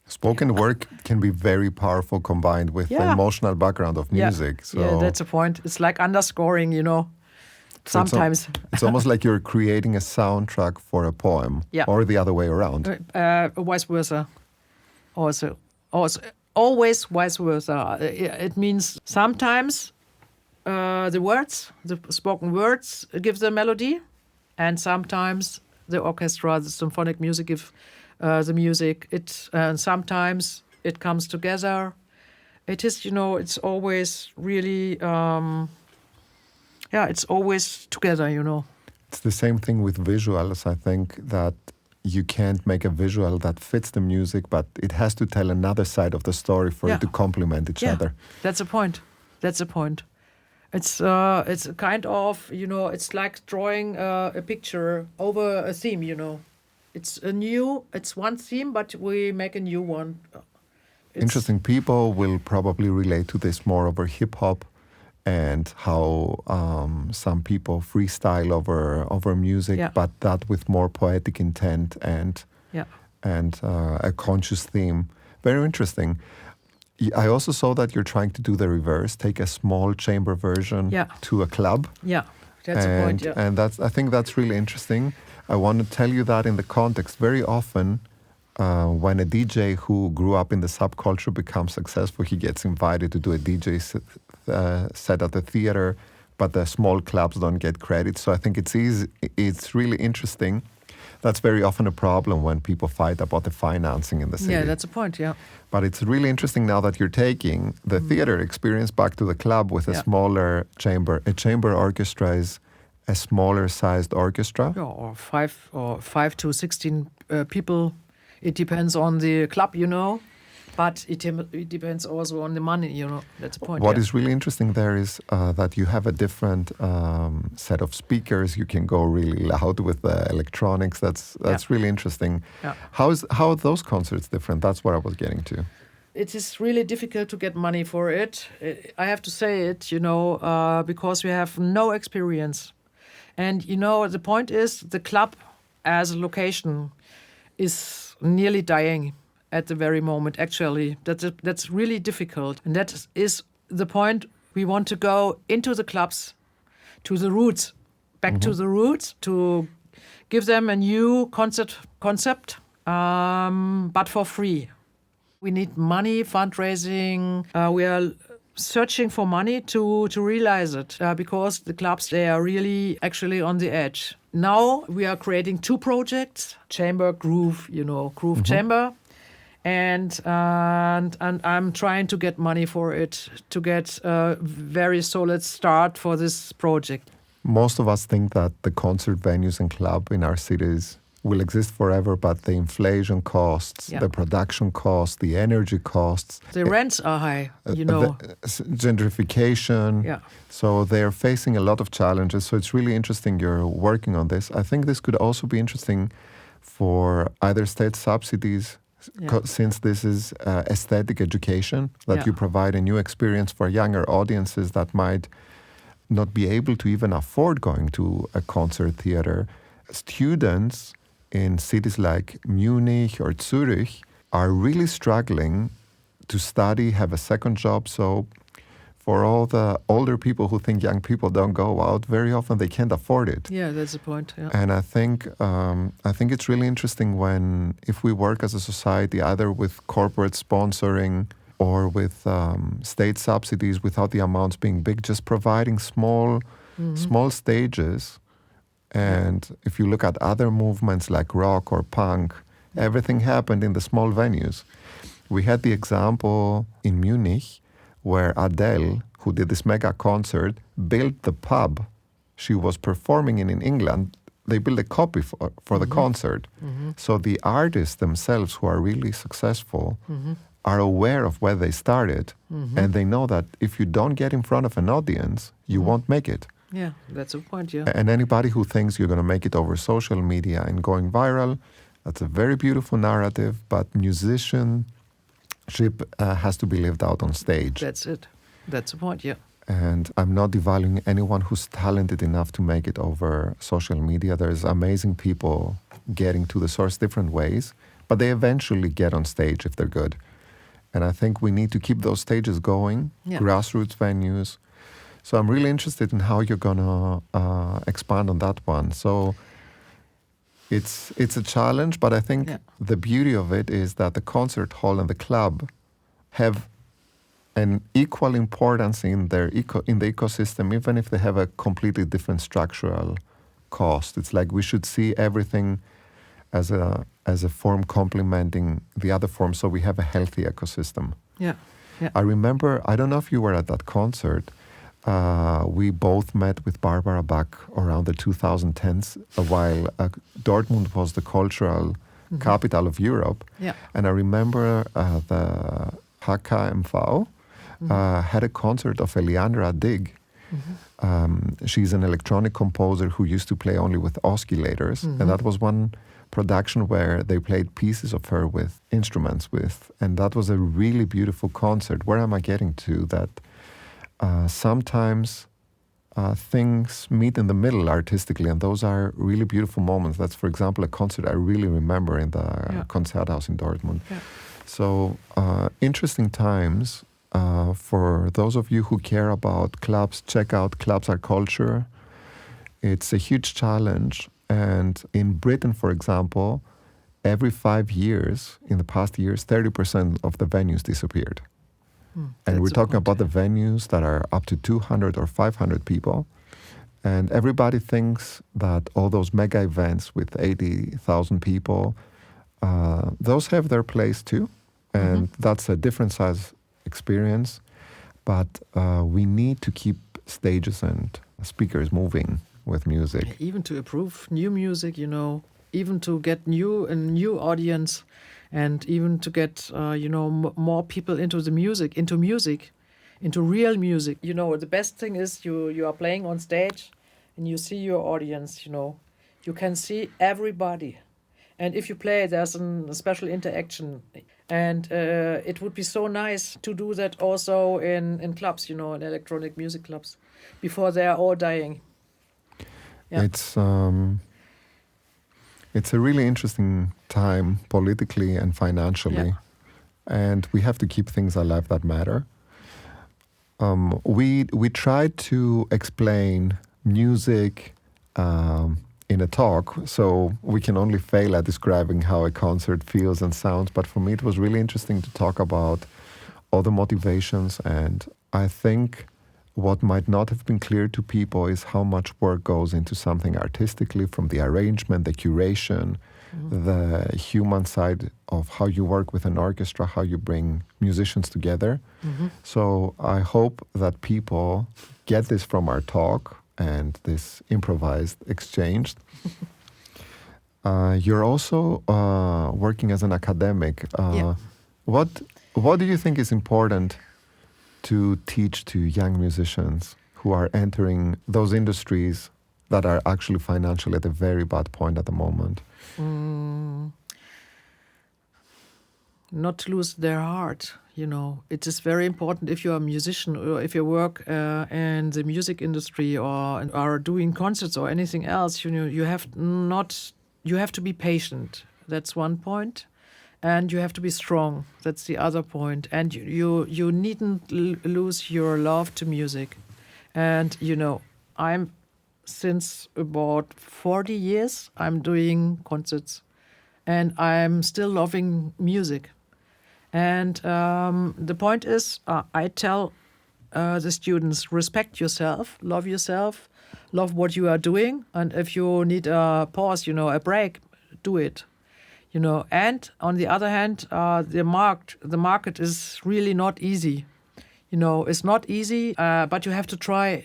Spoken word can be very powerful combined with the emotional background of music. So that's the point. It's like underscoring, sometimes. So it's almost like you're creating a soundtrack for a poem or the other way around. Vice versa. Also, always vice versa. It means sometimes the spoken words give the melody, and sometimes the orchestra, the symphonic music give the music. And sometimes it comes together. It is, it's always really, it's always together, It's the same thing with visuals. I think that you can't make a visual that fits the music, but it has to tell another side of the story for it to complement each other. That's the point. It's a kind of, it's like drawing a picture over a theme, It's one theme, but we make a new one. Interesting. People will probably relate to this more over hip-hop and how some people freestyle over music, but that with more poetic intent and a conscious theme. Very interesting. I also saw that you're trying to do the reverse, take a small chamber version to a club. Yeah, that's the point. Yeah. And I think that's really interesting. I want to tell you that in the context. Very often, when a DJ who grew up in the subculture becomes successful, he gets invited to do a DJ set at the theater, but the small clubs don't get credit. So I think it's really interesting. That's very often a problem when people fight about the financing in the city. Yeah, that's a point, But it's really interesting now that you're taking the theater experience back to the club with a smaller chamber. A chamber orchestra is a smaller sized orchestra? Yeah, or five to 16 people. It depends on the club, but it depends also on the money, That's the point. What is really interesting there is that you have a different set of speakers. You can go really loud with the electronics. That's really interesting. Yeah. How are those concerts different? That's what I was getting to. It is really difficult to get money for it. I have to say it, because we have no experience. And, the point is the club as a location is nearly dying at the very moment, actually. That's really difficult. And that is the point. We want to go into the clubs, to the roots, back to the roots, to give them a new concept, but for free. We need money, fundraising. We are searching for money to realize it because the clubs, they are really actually on the edge. Now we are creating 2 projects, Chamber, Groove, Groove Chamber. And I'm trying to get money for it, to get a very solid start for this project. Most of us think that the concert venues and club in our cities will exist forever, but the inflation costs, the production costs, the energy costs. The rents are high, gentrification. Yeah. So they're facing a lot of challenges. So it's really interesting you're working on this. I think this could also be interesting for either state subsidies, since this is aesthetic education, that you provide a new experience for younger audiences that might not be able to even afford going to a concert theater. Students in cities like Munich or Zurich are really struggling to study, have a second job. So for all the older people who think young people don't go out, very often they can't afford it. Yeah, that's the point. Yeah. And I think it's really interesting if we work as a society, either with corporate sponsoring or with state subsidies, without the amounts being big, just providing small stages. And if you look at other movements like rock or punk, everything happened in the small venues. We had the example in Munich where Adele, who did this mega concert, built the pub she was performing in England. They built a copy for the concert. So the artists themselves, who are really successful, are aware of where they started, and they know that if you don't get in front of an audience, you won't make it. Yeah, that's the point, yeah. And anybody who thinks you're going to make it over social media and going viral, that's a very beautiful narrative, but musicianship has to be lived out on stage. That's it. That's the point, yeah. And I'm not devaluing anyone who's talented enough to make it over social media. There's amazing people getting to the source different ways, but they eventually get on stage if they're good. And I think we need to keep those stages going, grassroots venues. So I'm really interested in how you're going to expand on that one. So it's a challenge, but I think the beauty of it is that the concert hall and the club have an equal importance in the ecosystem, even if they have a completely different structural cost. It's like we should see everything as a form complementing the other form, so we have a healthy ecosystem. Yeah. I remember, I don't know if you were at that concert. We both met with Barbara back around the 2010s, while Dortmund was the cultural capital of Europe. Yeah. And I remember the HKMV had a concert of Eliandra Dig. She's an electronic composer who used to play only with oscillators. And that was one production where they played pieces of her with instruments and that was a really beautiful concert. Where am I getting to? That sometimes things meet in the middle artistically, and those are really beautiful moments. That's, for example, a concert I really remember in the Concerthaus in Dortmund. Yeah. So interesting times. For those of you who care about clubs, check out Clubs Are Culture. It's a huge challenge. And in Britain, for example, every 5 years, in the past years, 30% of the venues disappeared. And we're talking about the venues that are up to 200 or 500 people. And everybody thinks that all those mega events with 80,000 people, those have their place too. And that's a different size experience. But we need to keep stages and speakers moving. with music. Even to improve new music, even to get a new audience, and even to get more people into music, into real music. The best thing is you are playing on stage, and you see your audience. You can see everybody, and if you play, there's a special interaction, and it would be so nice to do that also in clubs, in electronic music clubs, before they are all dying. Yeah. It's a really interesting time politically and financially, and we have to keep things alive that matter. We tried to explain music in a talk, so we can only fail at describing how a concert feels and sounds. But for me, it was really interesting to talk about all the motivations, and I think what might not have been clear to people is how much work goes into something artistically, from the arrangement, the curation, the human side of how you work with an orchestra, how you bring musicians together. So I hope that people get this from our talk and this improvised exchange. You're also working as an academic. What do you think is important to teach to young musicians who are entering those industries that are actually financially at a very bad point at the moment? Not to lose their heart. It is very important if you're a musician, or if you work in the music industry, or are doing concerts or anything else. You have to be patient. That's one point. And you have to be strong. That's the other point. And you needn't lose your love to music. And, I'm, since about 40 years, I'm doing concerts. And I'm still loving music. And the point is, I tell the students, respect yourself, love what you are doing. And if you need a pause, a break, do it. And on the other hand, the market is really not easy. It's not easy, but you have to try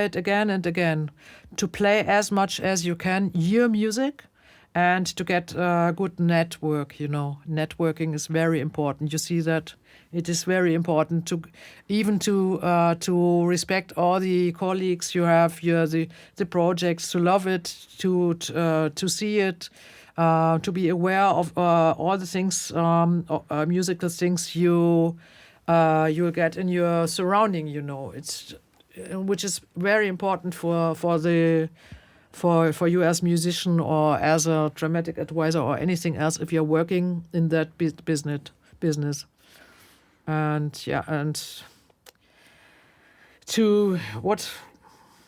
it again and again, to play as much as you can your music, and to get a good network. Networking is very important. You see that it is very important to respect all the colleagues you have, the projects, to love it, to see it. To be aware of all the things, musical things you'll get in your surrounding, which is very important for you as musician, or as a dramatic advisor, or anything else, if you're working in that business. And to what.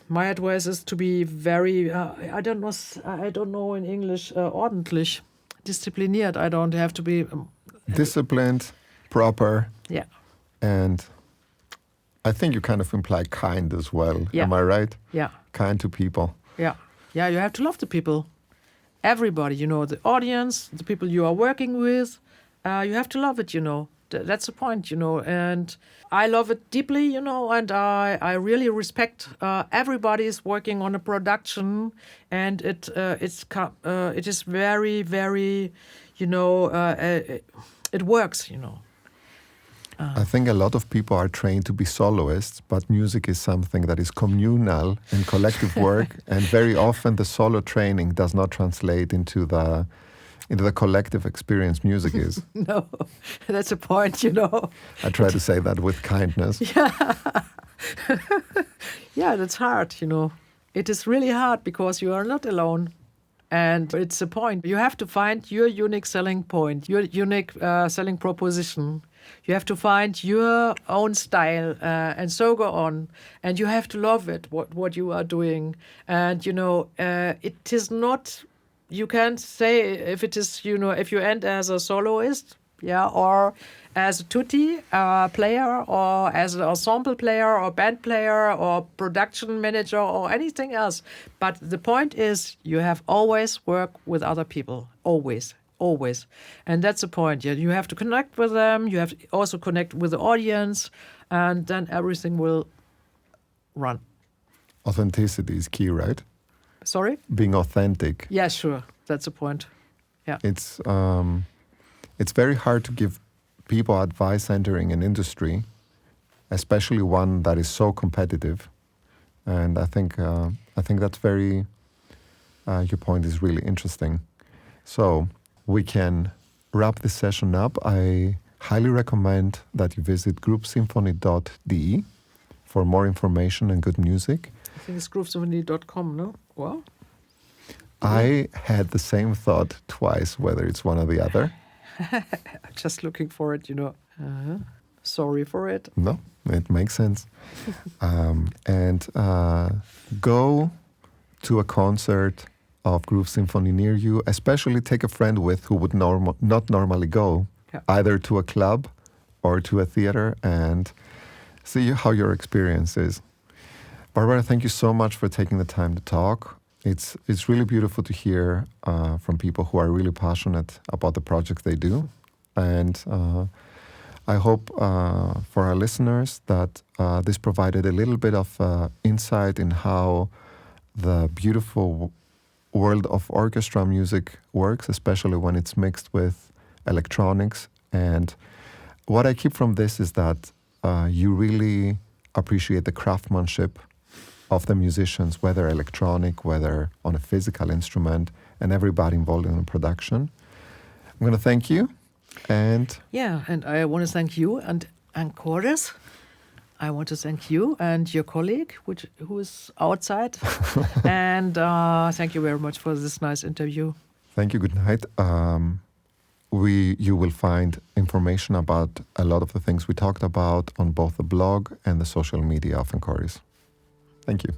My advice is to be very, I don't know in English, ordentlich, diszipliniert. I don't have to be... disciplined, proper. Yeah. And I think you kind of imply kind as well. Yeah. Am I right? Yeah. Kind to people. Yeah. Yeah, you have to love the people. Everybody, the audience, the people you are working with. You have to love it, That's the point, and I love it deeply, and I really respect everybody is working on a production, and it is very, very, it works, I think a lot of people are trained to be soloists, but music is something that is communal and collective work, and very often the solo training does not translate into the collective experience music is. No, that's a point, I try to say that with kindness. Yeah. Yeah, that's hard, It is really hard because you are not alone. And it's a point. You have to find your unique selling point, your unique selling proposition. You have to find your own style, and so go on. And you have to love it, what you are doing. And, it is not... You can't say if it is, if you end as a soloist, or as a tutti player, or as an ensemble player, or band player, or production manager, or anything else. But the point is, you have always work with other people, always. And that's the point. You have to connect with them. You have to also connect with the audience, and then everything will run. Authenticity is key, right? Sorry? Being authentic. Yeah, sure. That's the point. Yeah. It's very hard to give people advice entering an industry, especially one that is so competitive. And I think that's very. Your point is really interesting. So we can wrap this session up. I highly recommend that you visit groovesymphony.de for more information and good music. I think it's groovesymphony.com, no? Well, I had the same thought twice, whether it's one or the other. I'm just looking for it, Sorry for it. No, it makes sense. And go to a concert of Groove Symphony near you, especially take a friend with who would not normally go either to a club or to a theater, and see how your experience is. Barbara, thank you so much for taking the time to talk. It's really beautiful to hear from people who are really passionate about the projects they do. And I hope for our listeners that this provided a little bit of insight in how the beautiful world of orchestra music works, especially when it's mixed with electronics. And what I keep from this is that you really appreciate the craftsmanship of the musicians, whether electronic, whether on a physical instrument, and everybody involved in the production. I'm going to thank you. And I want to thank you and Enchoris. I want to thank you and your colleague, who is outside. And thank you very much for this nice interview. Thank you. Good night. You will find information about a lot of the things we talked about on both the blog and the social media of Enchoris. Thank you.